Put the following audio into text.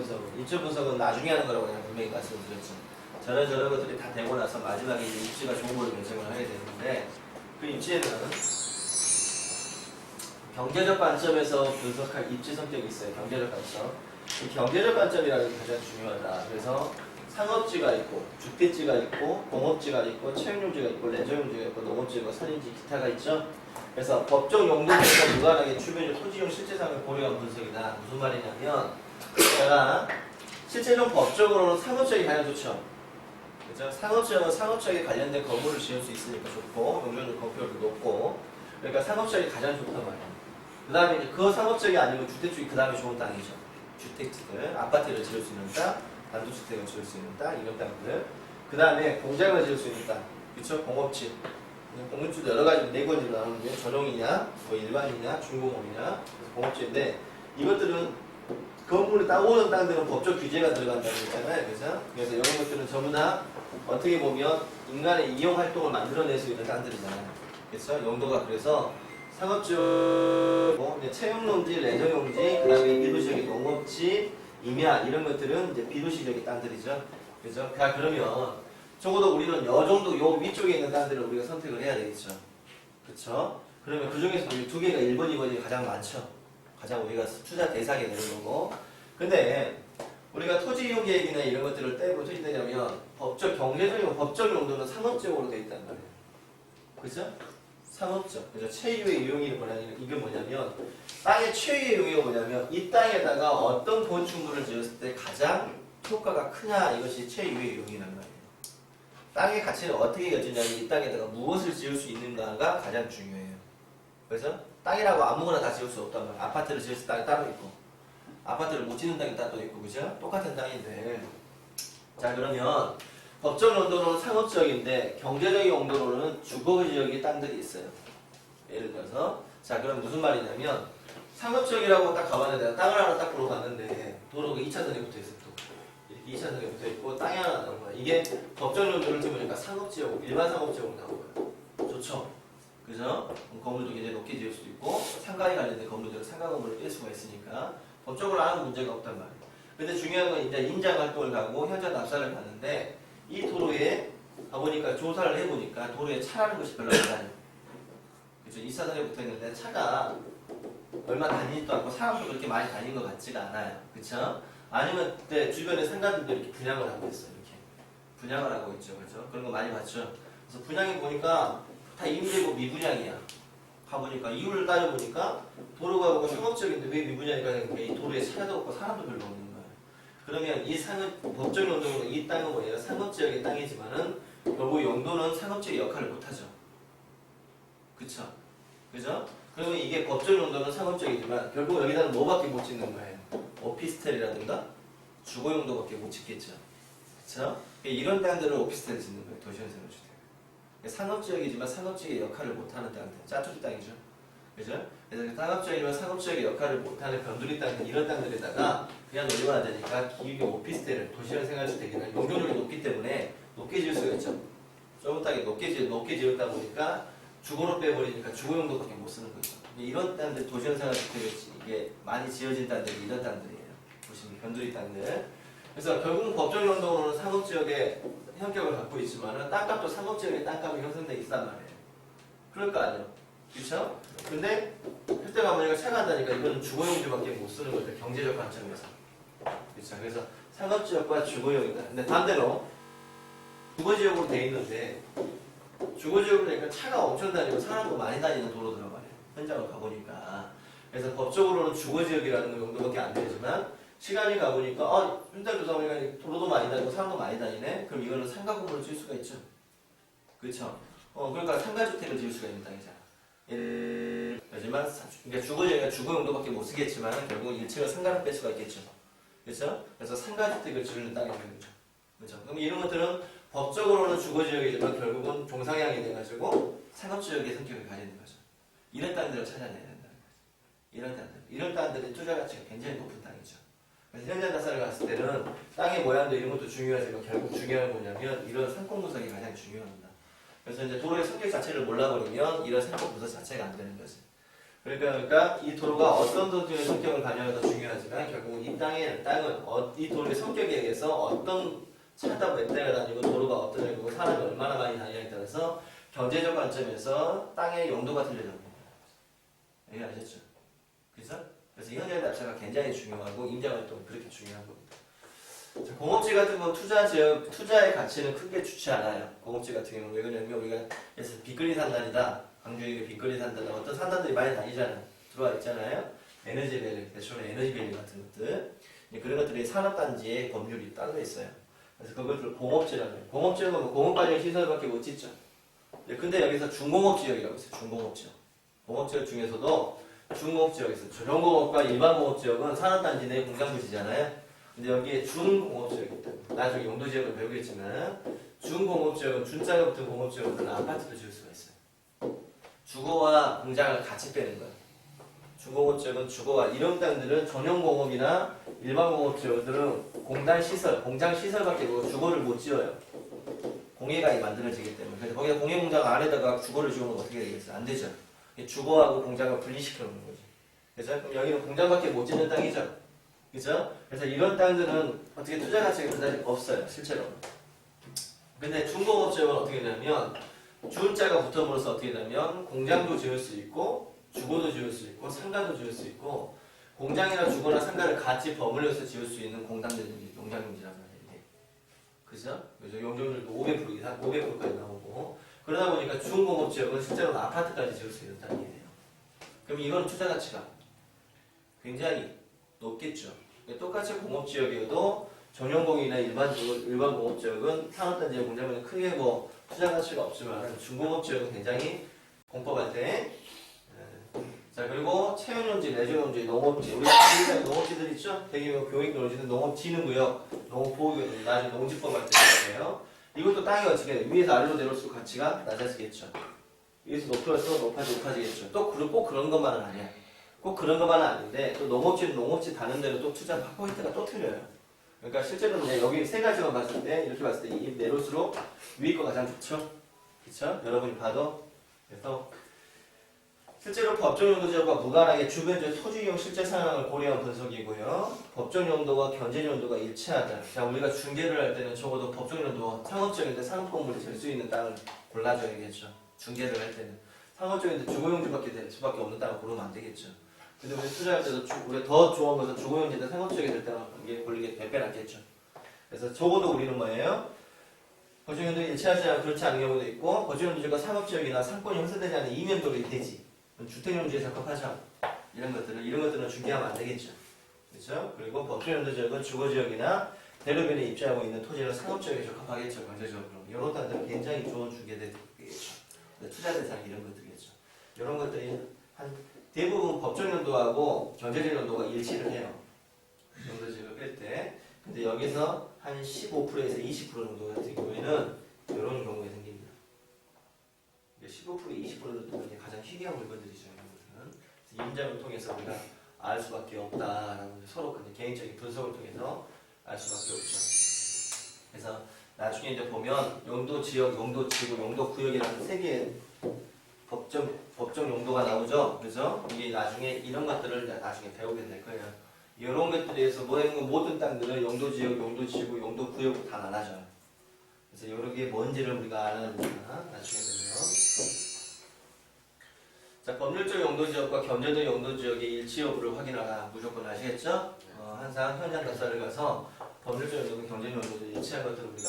분석은. 입지 분석은 나중에 하는 거라고 그냥 분명히 말씀드렸죠. 저런 것들이 다 되고 나서 마지막에 이제 입지가 좋은 걸로 결정을 하게 되는데, 그 입지에는 경제적 관점에서 분석할 입지 성격이 있어요. 경제적 관점. 이 경제적 관점이라는 게 가장 중요하다. 그래서 상업지가 있고, 주택지가 있고, 공업지가 있고, 채용용지가 있고, 레저용지가 있고, 농업지가 있고, 산림지, 기타가 있죠. 그래서 법적 용도에서 무관하게 주변의 토지용 실제상을 고려한 분석이다. 무슨 말이냐면, 제가 실제로 법적으로는 상업지역이 가장 좋죠. 그죠? 상업지역은 상업지역에 관련된 건물을 지을 수 있으니까 좋고, 용적률 건폐율도 높고, 그러니까 상업지역이 가장 좋단 말이에요. 그 다음에 이제 그 상업지역이 아니면 주택지역이 그 다음에 좋은 땅이죠. 주택지들, 아파트를 지을 수 있는 땅, 단독주택을 지을 수 있는 땅, 이런 땅들. 그 다음에 공장을 지을 수 있는 땅, 그쵸? 공업지. 공업지도 여러 가지 네 가지로 나누는데, 전용이냐, 뭐 일반이냐, 중공업이냐, 공업지인데, 이것들은 건물을 따오는 땅들은 법적 규제가 들어간다고 했잖아요. 그래서 이런 것들은 전부 다 어떻게 보면 인간의 이용 활동을 만들어낼 수 있는 땅들이잖아요. 그래서 용도가 그래서 상업지역, 채용용지, 레저용지, 그 다음에 비도시적인 농업지, 임야 이런 것들은 이제 비도시적인 땅들이죠. 그죠? 그러면 적어도 우리는 요 정도 요 위쪽에 있는 땅들을 우리가 선택을 해야 되겠죠. 그쵸? 그러면 그 중에서 이 두 개가 1번, 2번이 가장 많죠. 가장 우리가 투자 대상이 되는 거고. 근데 우리가 토지 이용 계획이나 이런 것들을 떼고 어떻게 되냐면 법적, 경제적이고 법적 용도는 상업적으로 돼 있단 말이에요. 그죠? 상업적. 그죠? 최유의 이용이 뭐냐면, 이게 뭐냐면, 땅의 최유의 이용이 뭐냐면, 이 땅에다가 어떤 건축물을 지었을 때 가장 효과가 크냐, 이것이 최유의 이용이란 말이에요. 땅의 가치는 어떻게 여지냐면, 이 땅에다가 무엇을 지을 수 있는가가 가장 중요해요. 그래서 땅이라고 아무거나 다 지을 수 없단 말이에요. 아파트를 지을 수 땅이 따로 있고, 아파트를 못 짓는 땅이 따로 있고, 그죠? 똑같은 땅인데. 자, 그러면, 법적 용도로는 상업지역인데 경제적인 용도로는 주거지역의 땅들이 있어요. 예를 들어서 자 그럼 무슨 말이냐면 상업지역이라고 딱 가봤는데 땅을 하나 딱 보러 갔는데 도로가 2차선에 붙어있어 또 이렇게 2차선에 붙어있고 땅이 하나 나온 거야. 이게 법적 용도를 들으니까 상업지역, 일반 상업지역으로 나온 거야. 좋죠? 그죠? 건물도 굉장히 높게 지을 수도 있고 상가에 관련된 건물들은 상가 건물을 뗄 수가 있으니까 법적으로 아무 문제가 없단 말이에요. 근데 중요한 건 이제 인장 활동을 가고 현장 납사를 갔는데 이 도로에 가보니까 조사를 해보니까 도로에 차라는 것이 별로 안 다녀요. 그죠? 이 사선에 붙어있는데 차가 얼마 다니지도 않고 사람도 그렇게 많이 다니는 것 같지가 않아요. 그쵸? 아니면 그때 주변에 상가들도 이렇게 분양을 하고 있어요. 이렇게 분양을 하고 있죠. 그죠? 그런 거 많이 봤죠. 그래서 분양해 보니까 다 임대고 미분양이야. 가보니까 이유를 따져보니까 도로가 보고 상업적인데 왜 미분양이니까 이 도로에 차도 없고 사람도 별로 없는 거예요. 그러면 이 상업, 법적 용도로 이 땅은 뭐예요? 상업지역의 땅이지만은 결국 용도는 상업지역의 역할을 못하죠. 그쵸? 그죠? 그러면 이게 법적 용도는 상업지역이지만 결국 여기다는 뭐밖에 못 짓는 거예요? 오피스텔이라든가 주거 용도밖에 못 짓겠죠. 그쵸? 이런 땅들을 오피스텔을 짓는 거예요. 도시건설 주택. 상업지역이지만 상업지역의 역할을 못하는 땅들. 짜투리 땅이죠. 그죠? 그래서 상업지역이면 상업지역의 역할을 못하는 변두리 땅들, 이런 땅들에다가 그냥 놀리면 안 되니까 기획 오피스텔을 도시형 생활주택이나 용적률이 높기 때문에 높게 지을 수가 있죠. 좁은 땅에 높게 지었다 보니까 주거로 빼버리니까 주거용도밖에 못 쓰는 거죠. 이런 땅들, 도시형 생활주택이 이게 많이 지어진 땅들이 이런 땅들이에요. 보시면 변두리 땅들. 그래서 결국 법적 용도로는 상업지역의 형격을 갖고 있지만은 땅값도 상업지역의 땅값이 형성돼 있단 말이에요. 그럴 거 아니에요. 그렇죠? 근데 그때 가보니까 차가 한다니까 이거는 주거용지밖에 못 쓰는 거죠. 경제적 관점에서. 그렇죠? 그래서 상업지역과 주거용이다. 근데 반대로 주거지역으로 돼 있는데 주거지역으로 되니까 차가 엄청 다니고 사람도 많이 다니는 도로더란 말이에요. 현장을 가보니까. 그래서 법적으로는 주거지역이라는 용도밖에 안 되지만 시간이 가보니까 현장 조사 보니까 도로도 많이 다니고 사람도 많이 다니네. 그럼 이거는 상가 건물을 지을 수가 있죠. 그렇죠? 그러니까 상가주택을 지을 수가 있는 땅이잖아. 하지만 그러니까 주거지역이니까 주거 용도밖에 못 쓰겠지만 결국 1층을 상가로 뺄 수가 있겠죠. 그렇죠? 그래서 상가주택을 지르는 땅이 되는 거죠. 그렇죠? 그럼 이런 것들은 법적으로는 주거지역이지만 결국은 종상향이 돼가지고 상업지역의 성격을 가지는 거죠. 이런 땅들을 찾아내야 된다는 거죠. 이런 땅들의 투자 가치가 굉장히 높은 땅이죠. 그래서 현장 납사를 갔을 때는 땅의 모양도 이런 것도 중요하지만 결국 중요한 건 뭐냐면 이런 상권 분석이 가장 중요합니다. 그래서 이제 도로의 성격 자체를 몰라버리면 이런 상권 분석 자체가 안 되는 거지. 그러니까 이 도로가 어떤 도로의 성격을 가냐가 더 중요하지만 결국 이 땅은 이 도로의 성격에 의해서 어떤 차다 몇 대가 다니고 도로가 어떤 데고 사람이 얼마나 많이 다니냐에 따라서 경제적 관점에서 땅의 용도가 틀려져. 이해하셨죠? 그래서 이 현재 답사가 굉장히 중요하고 임장활동이 그렇게 중요한 겁니다. 자, 공업지 같은 건 투자의 가치는 크게 좋지 않아요. 공업지 같은 경우는 왜 그러냐면 우리가 예를 들어서 빗글리 산단이다. 광주에 빗글리 산단 어떤 산단들이 많이 다니잖아요. 들어와 있잖아요. 에너지밸리, 대충의 에너지밸리 같은 것들. 그런 것들이 산업단지의 법률이 따로 있어요. 그래서 그것을 공업지라고 해요. 공업지는 뭐 공업 관련 시설밖에 못 짓죠. 근데 여기서 중공업지역이라고 있어요. 중공업지역. 공업지역 중에서도 중공업지역이 있어요. 전용공업과 일반공업지역은 산업단지 내 공장부지잖아요. 근데 여기에 준공업지역이 있다. 나중에 용도지역을 배우겠지만 준공업지역은 준자가 붙은 공업지역은 아파트를 지을 수가 있어요. 주거와 공장을 같이 빼는 거예요. 중공업지역은 주거와 이런 땅들은 전용공업이나 일반공업지역들은 공장 시설밖에 없고 주거를 못 지어요. 공해가 만들어지기 때문에. 그래서 거기다 공해공장 안에다가 주거를 지으면 어떻게 되겠어요? 안 되죠. 주거하고 공장을 분리시켜 놓는 거지. 그래서 그럼 여기는 공장밖에 못 짓는 땅이죠. 그죠? 그래서 이런 땅들은 어떻게 투자 가치가 그다지 없어요, 실제로. 근데 중공업지역은 어떻게 되냐면, 준자가 붙어버려서 어떻게 되냐면, 공장도 지을 수 있고, 주거도 지을 수 있고, 상가도 지을 수 있고, 공장이나 주거나 상가를 같이 버무려서 지을 수 있는 공단들이 용장용지란 말이에요, 이게. 그죠? 그래서 용적률도 500% 이상, 500%까지 나오고, 그러다 보니까 중공업지역은 실제로는 아파트까지 지을 수 있는 땅이 돼요. 그럼 이건 투자 가치가 굉장히 높겠죠. 똑같이 공업지역이어도 전용공이나 일반 공업지역은 산업단지의 공장은 크게 뭐 투자 가치가 없지만 중공업지역은 굉장히 공법할 때. 자, 그리고 채용용지, 내조용지, 농업지. 우리 농업지들 있죠? 대규모 교육농지는 농업진흥구역, 농업보호구역, 나중에 농지법 할 때 있어요. 이것도 땅이 어떻게 돼? 위에서 아래로 내려올수록 가치가 낮아지겠죠. 위에서 높을수록 높아지겠죠. 또 꼭 그런 것만은 아니야. 꼭 그런 것만은 아닌데 또 농업지는 농업지 다른 데로 또 투자 포인트가 또 틀려요. 그러니까 실제로는 여기 세 가지만 봤을 때 이렇게 봤을 때 이 내려올수록 위에 거 가장 좋죠. 그렇죠? 여러분이 봐도. 그래서 실제로 법정 용도지역과 무관하게 주변적 토지이용 실제 상황을 고려한 분석이고요. 법정 용도와 견제 용도가 일치하다. 자, 우리가 중개를 할 때는 적어도 법정 용도 상업적인데 상업건물이 될 수 있는 땅을 골라줘야겠죠. 중개를 할 때는 상업적인데 주거용지밖에 될 수밖에 없는 땅을 고르면 안 되겠죠. 근데 우리 투자할 때도 우리가 더 좋은 것은 주거용지나 상업적이 될 때는 이게 고르게 100배 낫겠죠. 그래서 적어도 우리는 뭐예요? 법정용도 일치하지 않고 그렇지 않은 경우도 있고 법정용도지가 상업지역이나 상권이 형성되지 않은 이면도로 되지. 주택용지에 적합하죠. 이런 것들은 중개하면 안 되겠죠. 그렇죠? 그리고 법정용도지역은 주거지역이나 대로변에 입주하고 있는 토지는 상업지역에 적합하겠죠. 경제적으로. 이런 땅들은 굉장히 좋은 중개되겠죠. 투자 대상 이런 것들이겠죠. 이런 것들이 한 대부분 법정용도하고 경제적 용도가 일치를 해요. 용도지역을 뺄 때. 근데 여기서 한 15%에서 20% 정도 같은 경우에는 이런 경우가 생깁니다. 15%, 20%도 가장 희귀한 물건들이죠. 이런 것들은. 임장을 통해서 우리가 알 수밖에 없다라는 서로 개인적인 분석을 통해서 알 수밖에 없죠. 그래서 나중에 이제 보면 용도 지역, 용도 지구, 용도 구역이라는 세 개의 법정 용도가 나오죠. 그래서 이게 나중에 이런 것들을 나중에 배우게 될 거예요. 이런 것들에서 모든 땅들은 용도 지역, 용도 지구, 용도 구역으로 다 나눠져요. 그래서 여러 개 뭔지를 우리가 알아야 됩니다. 나중에 보면. 자, 법률적 용도지역과 견제적 용도지역의 일치 여부를 확인하라. 무조건 아시겠죠? 항상 현장 답사를 가서 법률적 용도와 경제적 용도를 일치한 것들을 우리가